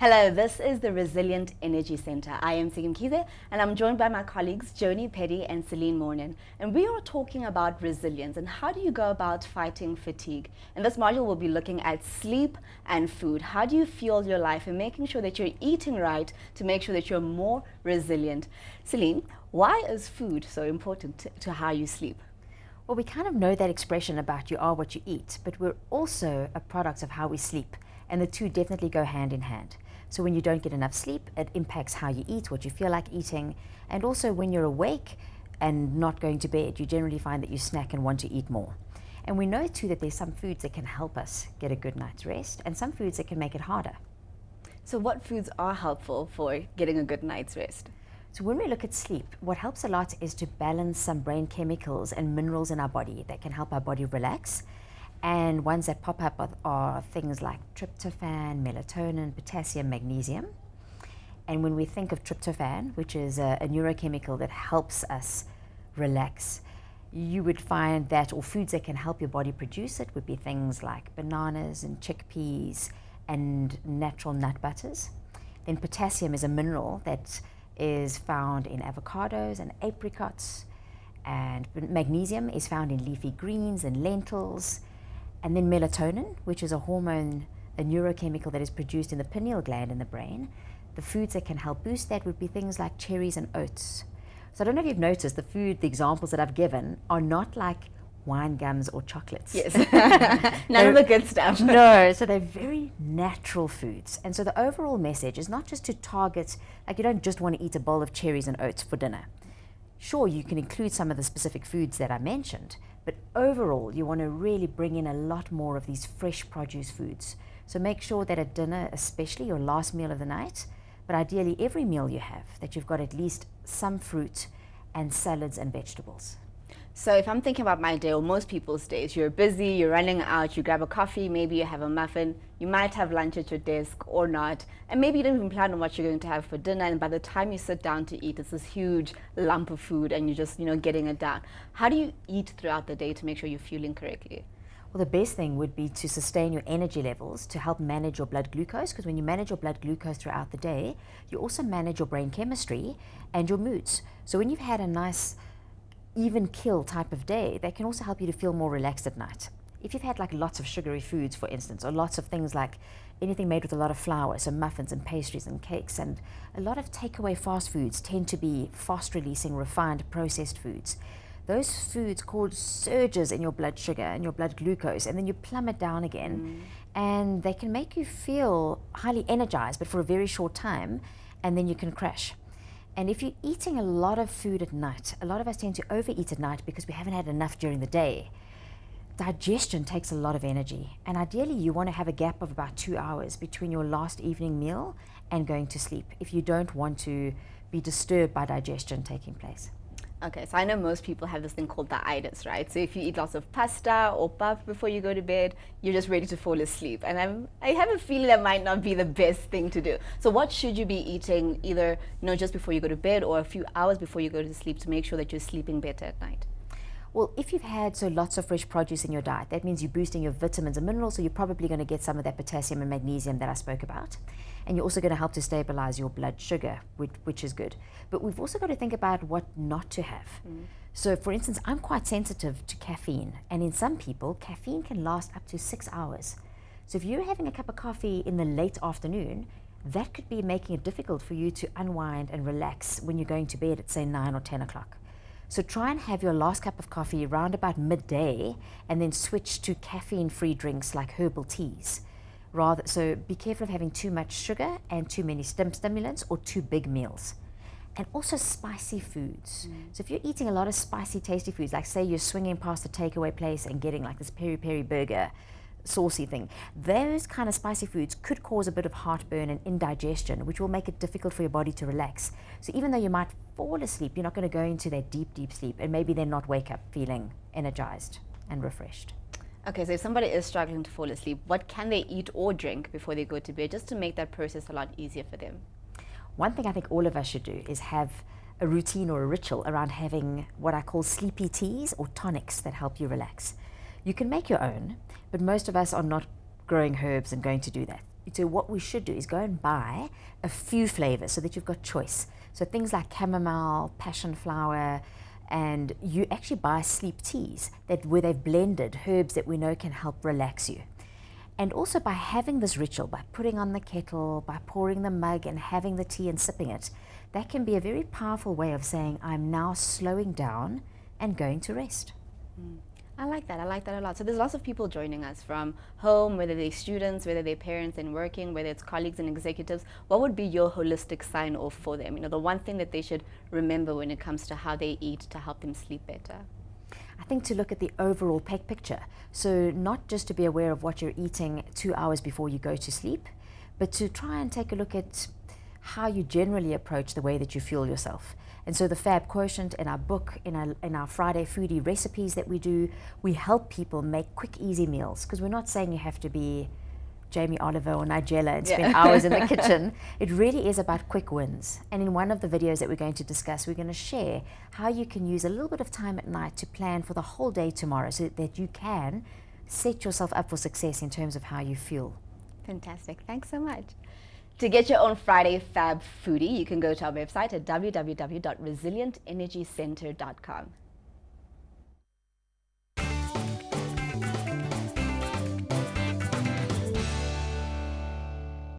Hello, this is the Resilient Energy Center. I am Sigim Kize and I'm joined by my colleagues Joni Petty and Celine Mornan. And we are talking about resilience and how do you go about fighting fatigue. In this module, we'll be looking at sleep and food. How do you fuel your life and making sure that you're eating right to make sure that you're more resilient. Celine, why is food so important to how you sleep? Well, we kind of know that expression about you are what you eat, but we're also a product of how we sleep. And the two definitely go hand in hand. So when you don't get enough sleep, it impacts how you eat, what you feel like eating. And also when you're awake and not going to bed, you generally find that you snack and want to eat more. And we know too that there's some foods that can help us get a good night's rest and some foods that can make it harder. So what foods are helpful for getting a good night's rest? So when we look at sleep, what helps a lot is to balance some brain chemicals and minerals in our body that can help our body relax. And ones that pop up are things like tryptophan, melatonin, potassium, magnesium. And when we think of tryptophan, which is a neurochemical that helps us relax, you would find that, or foods that can help your body produce it, would be things like bananas and chickpeas and natural nut butters. Then potassium is a mineral that is found in avocados and apricots. And magnesium is found in leafy greens and lentils. And then melatonin, which is a hormone, a neurochemical that is produced in the pineal gland in the brain. The foods that can help boost that would be things like cherries and oats. So I don't know if you've noticed, the examples that I've given are not like wine gums or chocolates. Yes, none of the good stuff. No, so they're very natural foods. And so the overall message is not just to target, like you don't just want to eat a bowl of cherries and oats for dinner. Sure, you can include some of the specific foods that I mentioned, but overall, you want to really bring in a lot more of these fresh produce foods. So make sure that at dinner, especially your last meal of the night, but ideally every meal you have, that you've got at least some fruit and salads and vegetables. So if I'm thinking about my day, or most people's days, you're busy, you're running out, you grab a coffee, maybe you have a muffin, you might have lunch at your desk or not, and maybe you don't even plan on what you're going to have for dinner, and by the time you sit down to eat, it's this huge lump of food and you're just, getting it down. How do you eat throughout the day to make sure you're fueling correctly? Well, the best thing would be to sustain your energy levels to help manage your blood glucose, because when you manage your blood glucose throughout the day, you also manage your brain chemistry and your moods. So when you've had a nice even kill type of day, that can also help you to feel more relaxed at night. If you've had like lots of sugary foods, for instance, or lots of things like anything made with a lot of flour, so muffins and pastries and cakes, and a lot of takeaway fast foods tend to be fast releasing, refined, processed foods. Those foods cause surges in your blood sugar and your blood glucose, and then you plummet down again, and they can make you feel highly energized, but for a very short time, and then you can crash. And if you're eating a lot of food at night, a lot of us tend to overeat at night because we haven't had enough during the day. Digestion takes a lot of energy, and ideally you want to have a gap of about 2 hours between your last evening meal and going to sleep if you don't want to be disturbed by digestion taking place. Okay, so I know most people have this thing called the itis, right? So if you eat lots of pasta or puff before you go to bed, you're just ready to fall asleep. And I have a feeling that might not be the best thing to do. So what should you be eating either, just before you go to bed or a few hours before you go to sleep to make sure that you're sleeping better at night? Well, if you've had lots of fresh produce in your diet, that means you're boosting your vitamins and minerals, so you're probably going to get some of that potassium and magnesium that I spoke about. And you're also going to help to stabilize your blood sugar, which is good. But we've also got to think about what not to have. So for instance, I'm quite sensitive to caffeine. And in some people, caffeine can last up to 6 hours. So if you're having a cup of coffee in the late afternoon, that could be making it difficult for you to unwind and relax when you're going to bed at, say, 9 or 10 o'clock. So try and have your last cup of coffee around about midday and then switch to caffeine-free drinks like herbal teas. So be careful of having too much sugar and too many stimulants or too big meals. And also spicy foods. So if you're eating a lot of spicy, tasty foods, like say you're swinging past a takeaway place and getting like this peri-peri burger, saucy thing, those kind of spicy foods could cause a bit of heartburn and indigestion, which will make it difficult for your body to relax. So even though you might fall asleep, you're not going to go into that deep, deep sleep and maybe then not wake up feeling energized and refreshed. Okay, so if somebody is struggling to fall asleep, what can they eat or drink before they go to bed just to make that process a lot easier for them? One thing I think all of us should do is have a routine or a ritual around having what I call sleepy teas or tonics that help you relax. You can make your own, but most of us are not growing herbs and going to do that. So what we should do is go and buy a few flavors so that you've got choice. So things like chamomile, passion flower, and you actually buy sleep teas where they've blended herbs that we know can help relax you. And also by having this ritual, by putting on the kettle, by pouring the mug and having the tea and sipping it, that can be a very powerful way of saying, I'm now slowing down and going to rest. I like that a lot. So there's lots of people joining us from home, whether they're students, whether they're parents and working, whether it's colleagues and executives. What would be your holistic sign off for them? The one thing that they should remember when it comes to how they eat to help them sleep better. I think to look at the overall picture. So not just to be aware of what you're eating 2 hours before you go to sleep, but to try and take a look at how you generally approach the way that you fuel yourself. And so the Fab Quotient in our book, in our Friday foodie recipes that we do, we help people make quick, easy meals, because we're not saying you have to be Jamie Oliver or Nigella and spend hours in the kitchen. It really is about quick wins. And in one of the videos that we're going to discuss, we're going to share how you can use a little bit of time at night to plan for the whole day tomorrow so that you can set yourself up for success in terms of how you fuel. Fantastic. Thanks so much. To get your own Friday Fab Foodie, you can go to our website at www.resilientenergycenter.com.